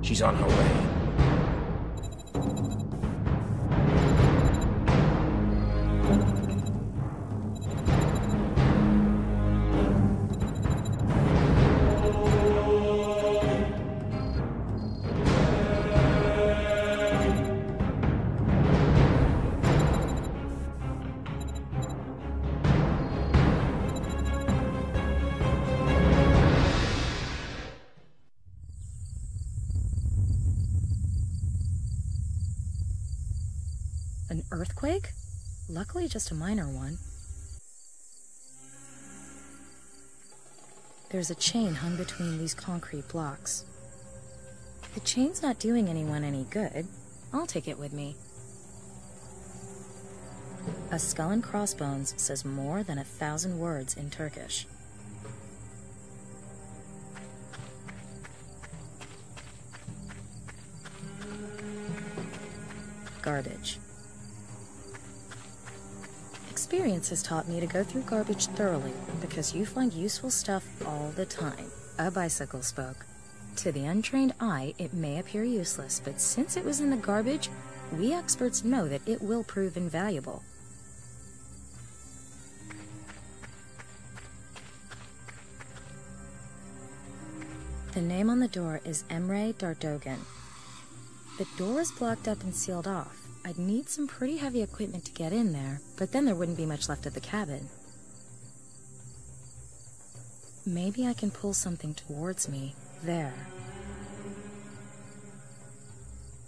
She's on her way. An earthquake? Luckily just a minor one. There's a chain hung between these concrete blocks. The chain's not doing anyone any good. I'll take it with me. A skull and crossbones says more than 1,000 words in Turkish. Garbage. Experience has taught me to go through garbage thoroughly, because you find useful stuff all the time. A bicycle spoke. To the untrained eye, it may appear useless, but since it was in the garbage, we experts know that it will prove invaluable. The name on the door is Emre Dardogan. The door is blocked up and sealed off. I'd need some pretty heavy equipment to get in there, but then there wouldn't be much left of the cabin. Maybe I can pull something towards me. There.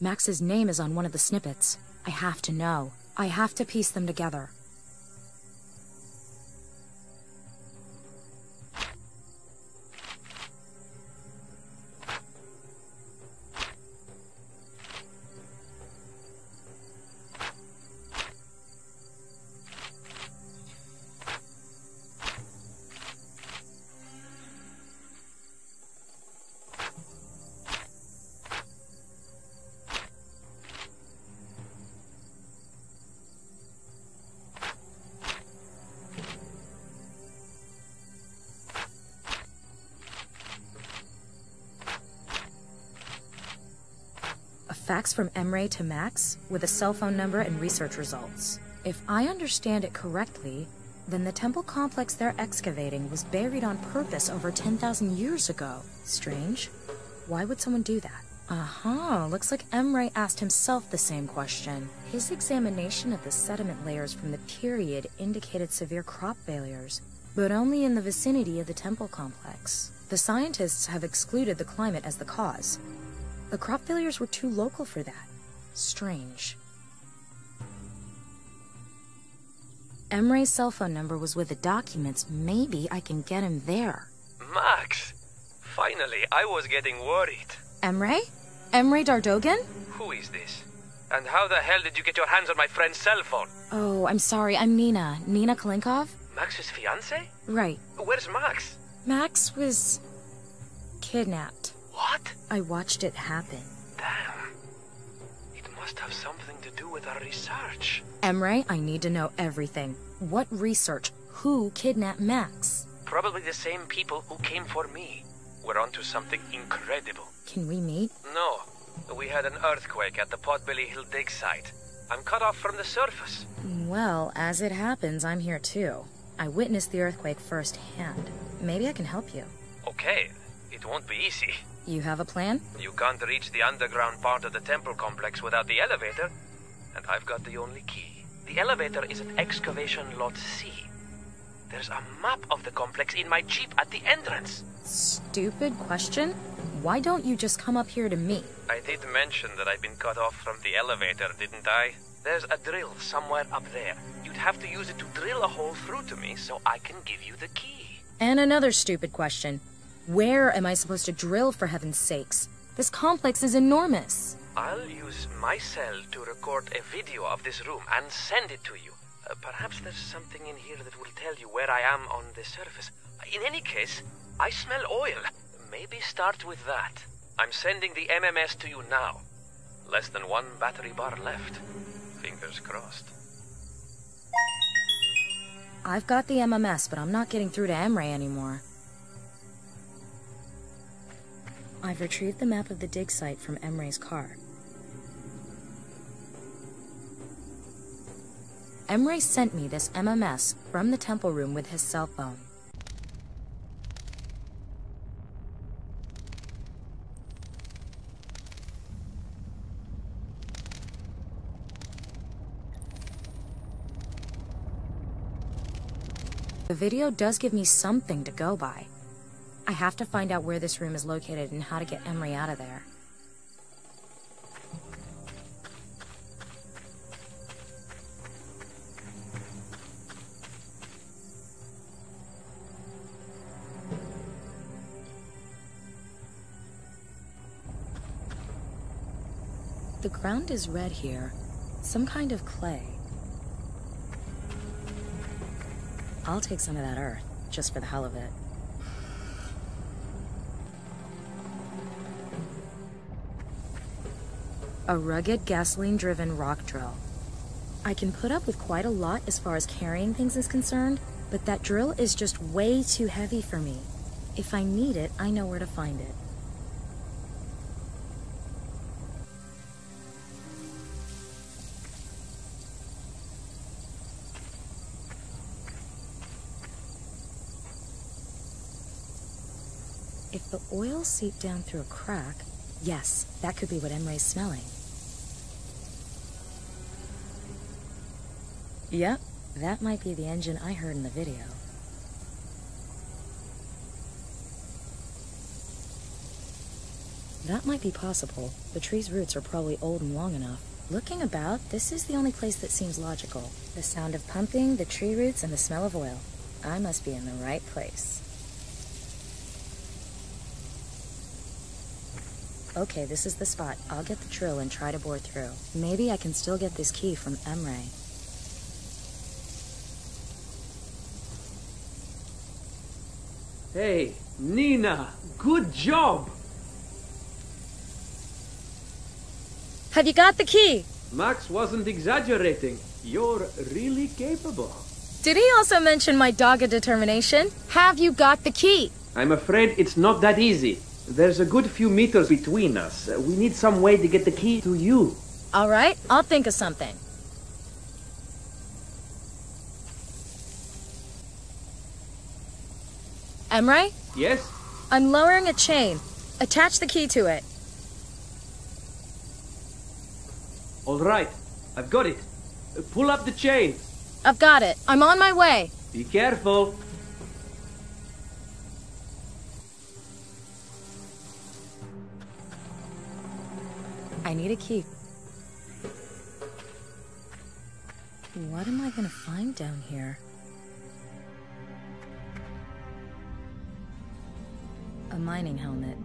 Max's name is on one of the snippets. I have to know. I have to piece them together. Fax from Emre to Max with a cell phone number and research results. If I understand it correctly, then the temple complex they're excavating was buried on purpose over 10,000 years ago. Strange. Why would someone do that? Looks like Emre asked himself the same question. His examination of the sediment layers from the period indicated severe crop failures, but only in the vicinity of the temple complex. The scientists have excluded the climate as the cause. The crop failures were too local for that. Strange. Emre's cell phone number was with the documents. Maybe I can get him there. Max! Finally, I was getting worried. Emre? Emre Dardogan? Who is this? And how the hell did you get your hands on my friend's cell phone? Oh, I'm sorry. I'm Nina. Nina Kalinkov? Max's fiancé? Right. Where's Max? Max was kidnapped. What? I watched it happen. Damn. It must have something to do with our research. Emre, I need to know everything. What research? Who kidnapped Max? Probably the same people who came for me. We're onto something incredible. Can we meet? No. We had an earthquake at the Potbelly Hill dig site. I'm cut off from the surface. Well, as it happens, I'm here too. I witnessed the earthquake firsthand. Maybe I can help you. Okay. It won't be easy. You have a plan? You can't reach the underground part of the temple complex without the elevator, and I've got the only key. The elevator is at excavation lot C. There's a map of the complex in my jeep at the entrance. Stupid question? Why don't you just come up here to me? I did mention that I've been cut off from the elevator, didn't I? There's a drill somewhere up there. You'd have to use it to drill a hole through to me so I can give you the key. And another stupid question. Where am I supposed to drill, for heaven's sakes? This complex is enormous. I'll use my cell to record a video of this room and send it to you. Perhaps there's something in here that will tell you where I am on the surface. In any case, I smell oil. Maybe start with that. I'm sending the MMS to you now. Less than 1 battery bar left. Fingers crossed. I've got the MMS, but I'm not getting through to Emre anymore. I've retrieved the map of the dig site from Emre's car. Emre sent me this MMS from the temple room with his cell phone. The video does give me something to go by. I have to find out where this room is located and how to get Emre out of there. The ground is red here, some kind of clay. I'll take some of that earth, just for the hell of it. A rugged, gasoline-driven rock drill. I can put up with quite a lot as far as carrying things is concerned, but that drill is just way too heavy for me. If I need it, I know where to find it. If the oil seeped down through a crack, yes, that could be what Emre's smelling. Yep, that might be the engine I heard in the video. That might be possible. The tree's roots are probably old and long enough. Looking about, this is the only place that seems logical. The sound of pumping, the tree roots, and the smell of oil. I must be in the right place. Okay, this is the spot. I'll get the drill and try to bore through. Maybe I can still get this key from Emre. Hey, Nina, good job! Have you got the key? Max wasn't exaggerating. You're really capable. Did he also mention my dogged determination? Have you got the key? I'm afraid it's not that easy. There's a good few meters between us. We need some way to get the key to you. All right, I'll think of something. Emre? Yes? I'm lowering a chain. Attach the key to it. All right, I've got it. Pull up the chain. I've got it. I'm on my way. Be careful. I need a key. What am I gonna find down here? A mining helmet.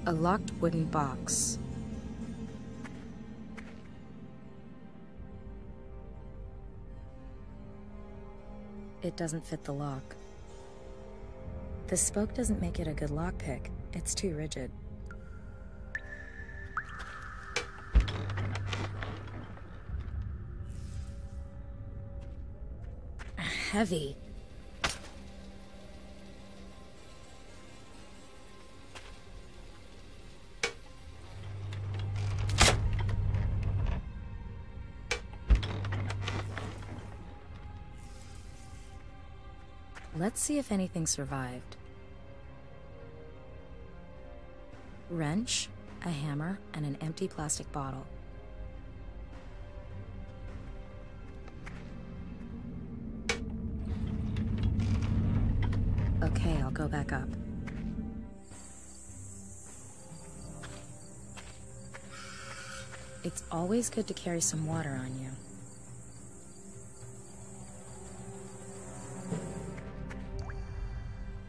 A locked wooden box. It doesn't fit the lock. The spoke doesn't make it a good lockpick. It's too rigid. Heavy. Let's see if anything survived. Wrench, a hammer, and an empty plastic bottle. Okay, I'll go back up. It's always good to carry some water on you.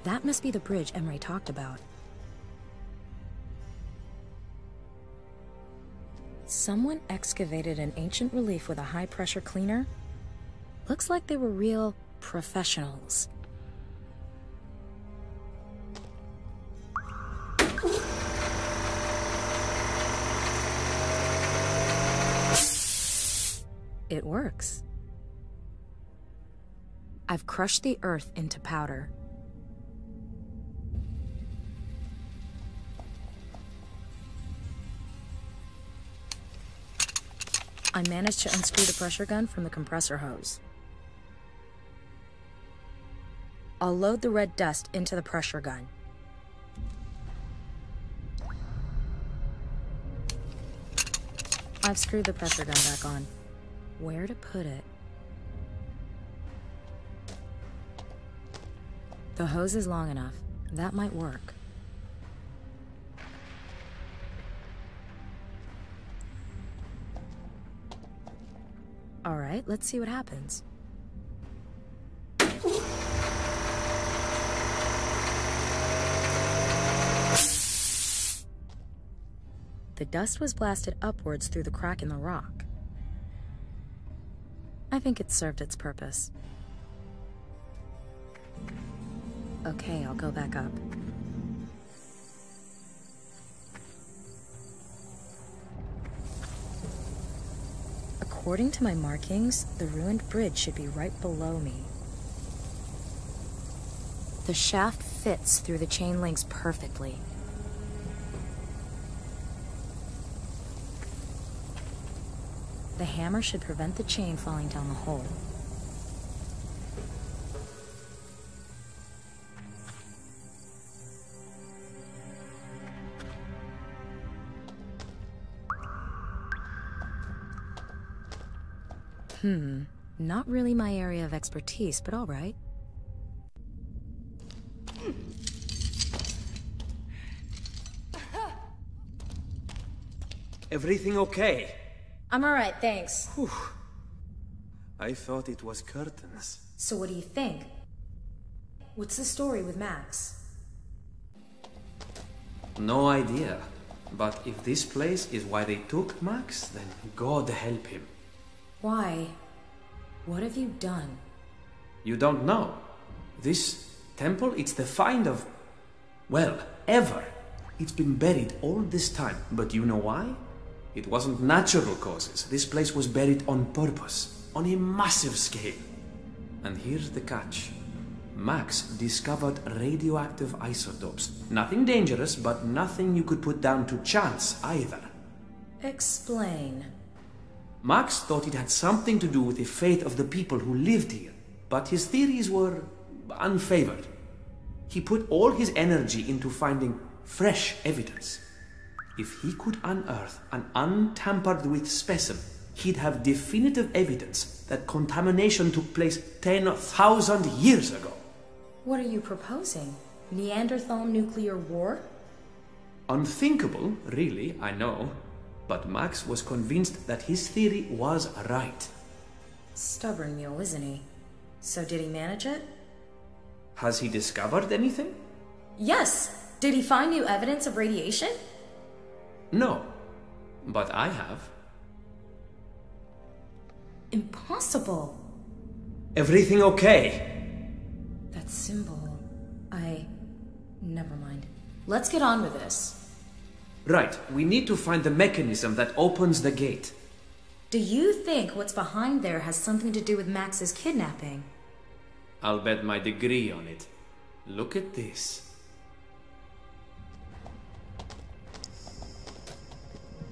That must be the bridge Emre talked about. Someone excavated an ancient relief with a high-pressure cleaner. Looks like they were real professionals. It works. I've crushed the earth into powder. I managed to unscrew the pressure gun from the compressor hose. I'll load the red dust into the pressure gun. I've screwed the pressure gun back on. Where to put it? The hose is long enough. That might work. All right, let's see what happens. The dust was blasted upwards through the crack in the rock. I think it served its purpose. Okay, I'll go back up. According to my markings, the ruined bridge should be right below me. The shaft fits through the chain links perfectly. The hammer should prevent the chain falling down the hole. Not really my area of expertise, but all right. Everything okay? I'm all right, thanks. Whew. I thought it was curtains. So what do you think? What's the story with Max? No idea. But if this place is why they took Max, then God help him. Why? What have you done? You don't know. This temple, it's the find of... well, ever. It's been buried all this time. But you know why? It wasn't natural causes. This place was buried on purpose, on a massive scale. And here's the catch. Max discovered radioactive isotopes. Nothing dangerous, but nothing you could put down to chance either. Explain. Max thought it had something to do with the fate of the people who lived here, but his theories were unfavored. He put all his energy into finding fresh evidence. If he could unearth an untampered-with specimen, he'd have definitive evidence that contamination took place 10,000 years ago. What are you proposing? Neanderthal nuclear war? Unthinkable, really, I know. But Max was convinced that his theory was right. Stubborn mule, isn't he? So did he manage it? Has he discovered anything? Yes! Did he find new evidence of radiation? No, but I have. Impossible! Everything okay? That symbol... Never mind. Let's get on with this. Right, we need to find the mechanism that opens the gate. Do you think what's behind there has something to do with Max's kidnapping? I'll bet my degree on it. Look at this.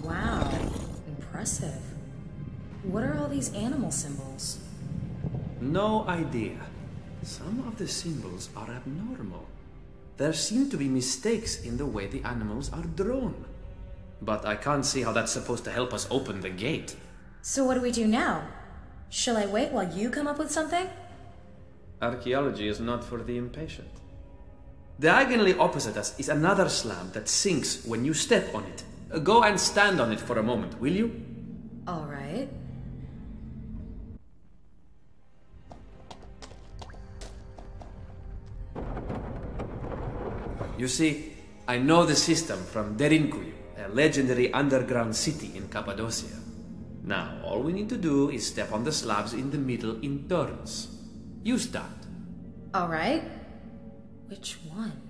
Wow, impressive. What are all these animal symbols? No idea. Some of the symbols are abnormal. There seem to be mistakes in the way the animals are drawn. But I can't see how that's supposed to help us open the gate. So what do we do now? Shall I wait while you come up with something? Archaeology is not for the impatient. Diagonally opposite us is another slab that sinks when you step on it. Go and stand on it for a moment, will you? All right. You see, I know the system from Derinkuyu, a legendary underground city in Cappadocia. Now, all we need to do is step on the slabs in the middle in turns. You start. All right. Which one?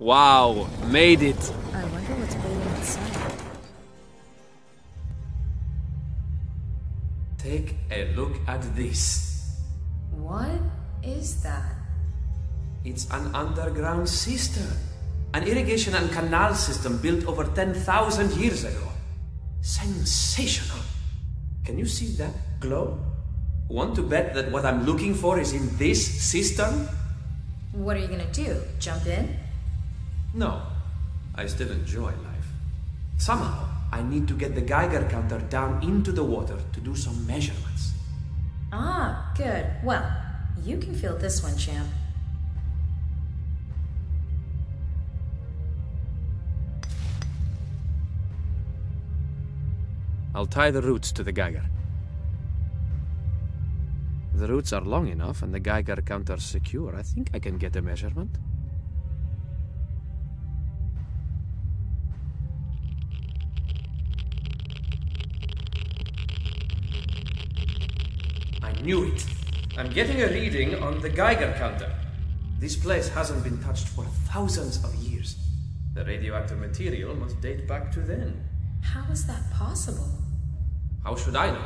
Wow, made it. I wonder what's waiting inside. Take a look at this. What is that? It's an underground cistern. An irrigation and canal system built over 10,000 years ago. Sensational. Can you see that glow? Want to bet that what I'm looking for is in this cistern? What are you gonna do? Jump in? No. I still enjoy life. Somehow, I need to get the Geiger counter down into the water to do some measurements. Ah, good. Well, you can feel this one, champ. I'll tie the roots to the Geiger. The roots are long enough and the Geiger counter's secure. I think I can get a measurement. I knew it. I'm getting a reading on the Geiger counter. This place hasn't been touched for thousands of years. The radioactive material must date back to then. How is that possible? How should I know?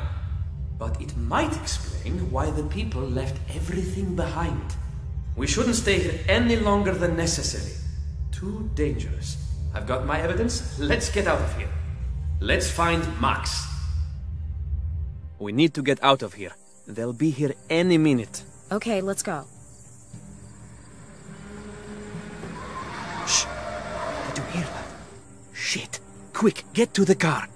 But it might explain why the people left everything behind. We shouldn't stay here any longer than necessary. Too dangerous. I've got my evidence. Let's get out of here. Let's find Max. We need to get out of here. They'll be here any minute. Okay, let's go. Shh! Did you hear that? Shit! Quick, get to the car!